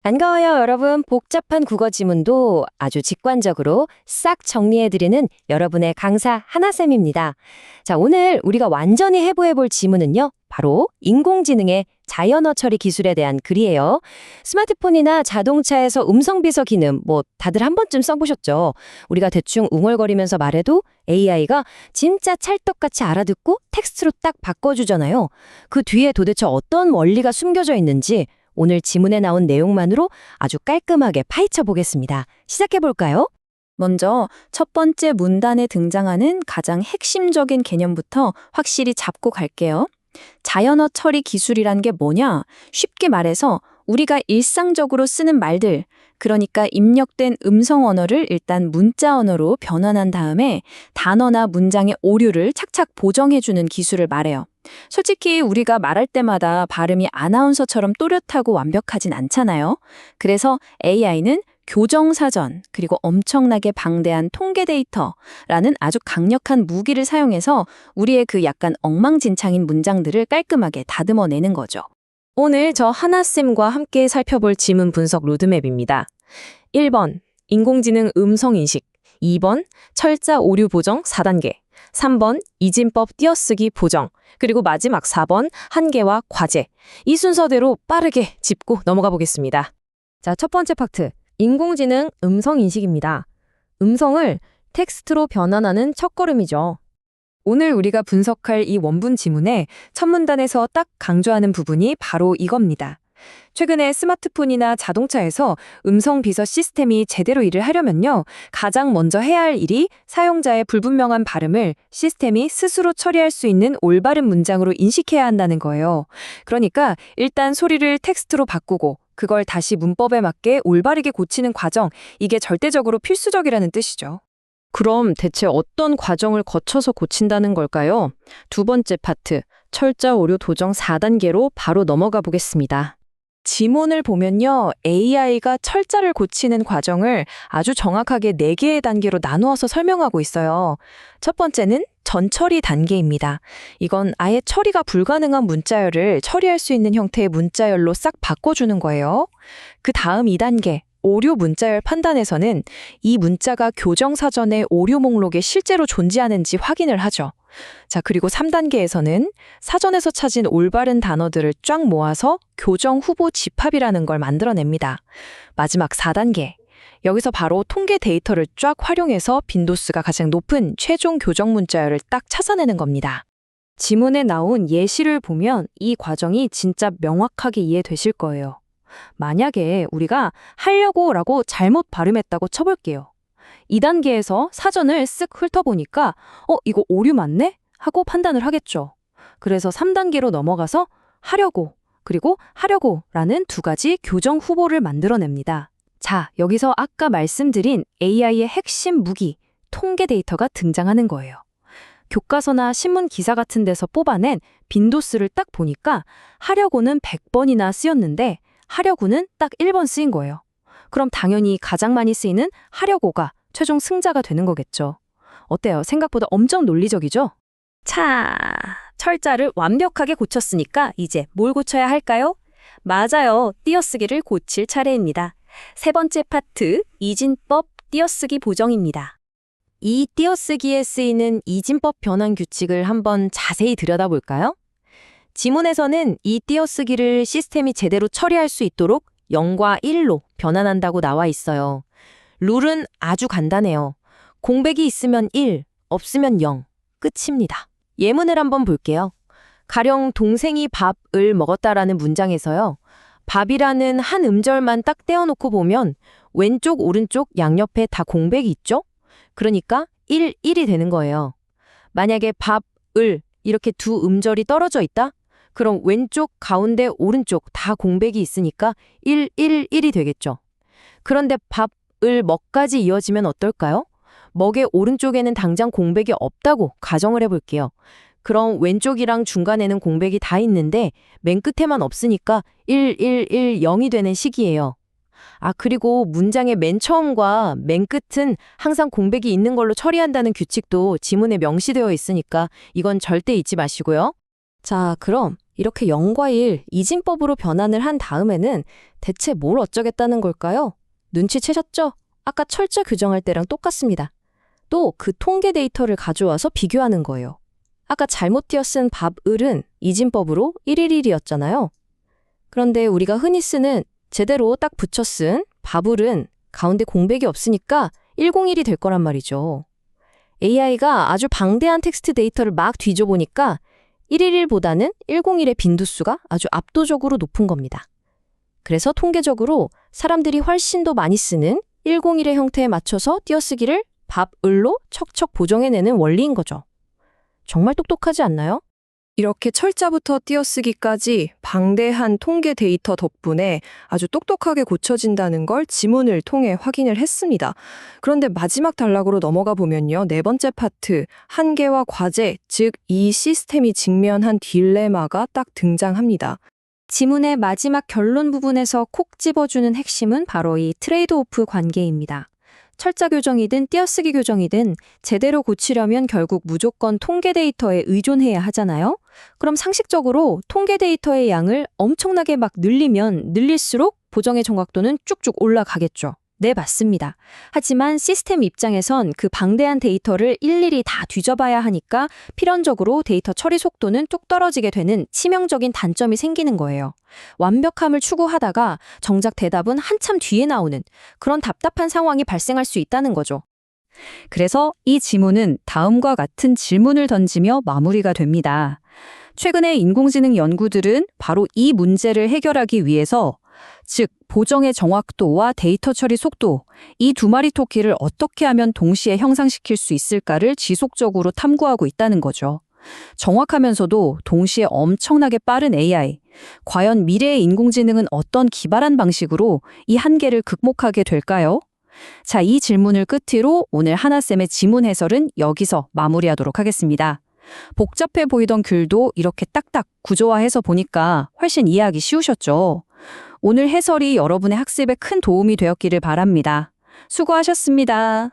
반가워요, 여러분. 복잡한 국어 지문도 아주 직관적으로 싹 정리해드리는 여러분의 강사 하나쌤입니다. 자, 오늘 우리가 완전히 해부해볼 지문은요, 바로 인공지능의 자연어 처리 기술에 대한 글이에요. 스마트폰이나 자동차에서 음성 비서 기능, 다들 한 번쯤 써보셨죠? 우리가 대충 웅얼거리면서 말해도 AI가 진짜 찰떡같이 알아듣고 텍스트로 딱 바꿔주잖아요. 그 뒤에 도대체 어떤 원리가 숨겨져 있는지 오늘 지문에 나온 내용만으로 아주 깔끔하게 파헤쳐 보겠습니다. 시작해 볼까요? 먼저 첫 번째 문단에 등장하는 가장 핵심적인 개념부터 확실히 잡고 갈게요. 자연어 처리 기술이란 게 뭐냐? 쉽게 말해서 우리가 일상적으로 쓰는 말들, 그러니까 입력된 음성 언어를 일단 문자 언어로 변환한 다음에 단어나 문장의 오류를 착착 보정해주는 기술을 말해요. 솔직히 우리가 말할 때마다 발음이 아나운서처럼 또렷하고 완벽하진 않잖아요. 그래서 AI는 교정사전, 그리고 엄청나게 방대한 통계 데이터라는 아주 강력한 무기를 사용해서 우리의 그 약간 엉망진창인 문장들을 깔끔하게 다듬어내는 거죠. 오늘 저 하나쌤과 함께 살펴볼 지문 분석 로드맵입니다. 1번, 인공지능 음성인식. 2번, 철자 오류 보정 4단계. 3번, 이진법 띄어쓰기 보정. 그리고 마지막 4번, 한계와 과제. 이 순서대로 빠르게 짚고 넘어가 보겠습니다. 자, 첫 번째 파트. 인공지능 음성인식입니다. 음성을 텍스트로 변환하는 첫걸음이죠. 오늘 우리가 분석할 이 원문 지문의 첫 문단에서 딱 강조하는 부분이 바로 이겁니다. 최근에 스마트폰이나 자동차에서 음성 비서 시스템이 제대로 일을 하려면요, 가장 먼저 해야 할 일이 사용자의 불분명한 발음을 시스템이 스스로 처리할 수 있는 올바른 문장으로 인식해야 한다는 거예요. 그러니까 일단 소리를 텍스트로 바꾸고 그걸 다시 문법에 맞게 올바르게 고치는 과정, 이게 절대적으로 필수적이라는 뜻이죠. 그럼 대체 어떤 과정을 거쳐서 고친다는 걸까요? 두 번째 파트, 철자 오류 도정 4단계로 바로 넘어가 보겠습니다. 지문을 보면요, AI가 철자를 고치는 과정을 아주 정확하게 4개의 단계로 나누어서 설명하고 있어요. 첫 번째는 전처리 단계입니다. 이건 아예 처리가 불가능한 문자열을 처리할 수 있는 형태의 문자열로 싹 바꿔주는 거예요. 그 다음 2단계, 오류 문자열 판단에서는 이 문자가 교정사전의 오류 목록에 실제로 존재하는지 확인을 하죠. 자, 그리고 3단계에서는 사전에서 찾은 올바른 단어들을 쫙 모아서 교정 후보 집합이라는 걸 만들어냅니다. 마지막 4단계. 여기서 바로 통계 데이터를 쫙 활용해서 빈도수가 가장 높은 최종 교정 문자열을 딱 찾아내는 겁니다. 지문에 나온 예시를 보면 이 과정이 진짜 명확하게 이해되실 거예요. 만약에 우리가 하려고라고 잘못 발음했다고 쳐볼게요. 2단계에서 사전을 쓱 훑어보니까 이거 오류 맞네? 하고 판단을 하겠죠. 그래서 3단계로 넘어가서 하려고, 그리고 하려고라는 두 가지 교정 후보를 만들어냅니다. 자, 여기서 아까 말씀드린 AI의 핵심 무기, 통계 데이터가 등장하는 거예요. 교과서나 신문 기사 같은 데서 뽑아낸 빈도수를 딱 보니까 하려고는 100번이나 쓰였는데 하려고는 딱 1번 쓰인 거예요. 그럼 당연히 가장 많이 쓰이는 하려고가 최종 승자가 되는 거겠죠. 어때요? 생각보다 엄청 논리적이죠? 자, 철자를 완벽하게 고쳤으니까 이제 뭘 고쳐야 할까요? 맞아요. 띄어쓰기를 고칠 차례입니다. 세 번째 파트, 이진법 띄어쓰기 보정입니다. 이 띄어쓰기에 쓰이는 이진법 변환 규칙을 한번 자세히 들여다볼까요? 지문에서는 이 띄어쓰기를 시스템이 제대로 처리할 수 있도록 0과 1로 변환한다고 나와 있어요. 룰은 아주 간단해요. 공백이 있으면 1, 없으면 0. 끝입니다. 예문을 한번 볼게요. 가령 동생이 밥을 먹었다라는 문장에서요. 밥이라는 한 음절만 딱 떼어놓고 보면 왼쪽, 오른쪽, 양옆에 다 공백이 있죠? 그러니까 1, 1이 되는 거예요. 만약에 밥을 이렇게 두 음절이 떨어져 있다? 그럼 왼쪽, 가운데, 오른쪽 다 공백이 있으니까 1, 1, 1이 되겠죠. 그런데 밥을 먹까지 이어지면 어떨까요? 먹의 오른쪽에는 당장 공백이 없다고 가정을 해볼게요. 그럼 왼쪽이랑 중간에는 공백이 다 있는데 맨 끝에만 없으니까 1, 1, 1, 0이 되는 식이에요. 그리고 문장의 맨 처음과 맨 끝은 항상 공백이 있는 걸로 처리한다는 규칙도 지문에 명시되어 있으니까 이건 절대 잊지 마시고요. 자, 그럼 이렇게 0과 1, 이진법으로 변환을 한 다음에는 대체 뭘 어쩌겠다는 걸까요? 눈치채셨죠? 아까 철자 규정할 때랑 똑같습니다. 또 그 통계 데이터를 가져와서 비교하는 거예요. 아까 잘못 띄어 쓴 밥을은 이진법으로 111이었잖아요. 그런데 우리가 흔히 쓰는 제대로 딱 붙여 쓴 밥을은 가운데 공백이 없으니까 101이 될 거란 말이죠. AI가 아주 방대한 텍스트 데이터를 막 뒤져보니까 111보다는 101의 빈도수가 아주 압도적으로 높은 겁니다. 그래서 통계적으로 사람들이 훨씬 더 많이 쓰는 101의 형태에 맞춰서 띄어쓰기를 밥을로 척척 보정해내는 원리인 거죠. 정말 똑똑하지 않나요? 이렇게 철자부터 띄어쓰기까지 방대한 통계 데이터 덕분에 아주 똑똑하게 고쳐진다는 걸 지문을 통해 확인을 했습니다. 그런데 마지막 단락으로 넘어가 보면요. 네 번째 파트, 한계와 과제, 즉 이 시스템이 직면한 딜레마가 딱 등장합니다. 지문의 마지막 결론 부분에서 콕 집어주는 핵심은 바로 이 트레이드오프 관계입니다. 철자 교정이든 띄어쓰기 교정이든 제대로 고치려면 결국 무조건 통계 데이터에 의존해야 하잖아요. 그럼 상식적으로 통계 데이터의 양을 엄청나게 막 늘리면 늘릴수록 보정의 정확도는 쭉쭉 올라가겠죠. 네, 맞습니다. 하지만 시스템 입장에선 그 방대한 데이터를 일일이 다 뒤져봐야 하니까 필연적으로 데이터 처리 속도는 뚝 떨어지게 되는 치명적인 단점이 생기는 거예요. 완벽함을 추구하다가 정작 대답은 한참 뒤에 나오는 그런 답답한 상황이 발생할 수 있다는 거죠. 그래서 이 지문은 다음과 같은 질문을 던지며 마무리가 됩니다. 최근의 인공지능 연구들은 바로 이 문제를 해결하기 위해서 즉 보정의 정확도와 데이터 처리 속도, 이 두 마리 토끼를 어떻게 하면 동시에 형상시킬 수 있을까를 지속적으로 탐구하고 있다는 거죠. 정확하면서도 동시에 엄청나게 빠른 AI. 과연 미래의 인공지능은 어떤 기발한 방식으로 이 한계를 극복하게 될까요? 자, 이 질문을 끝으로 오늘 하나쌤의 지문 해설은 여기서 마무리하도록 하겠습니다. 복잡해 보이던 글도 이렇게 딱딱 구조화해서 보니까 훨씬 이해하기 쉬우셨죠? 오늘 해설이 여러분의 학습에 큰 도움이 되었기를 바랍니다. 수고하셨습니다.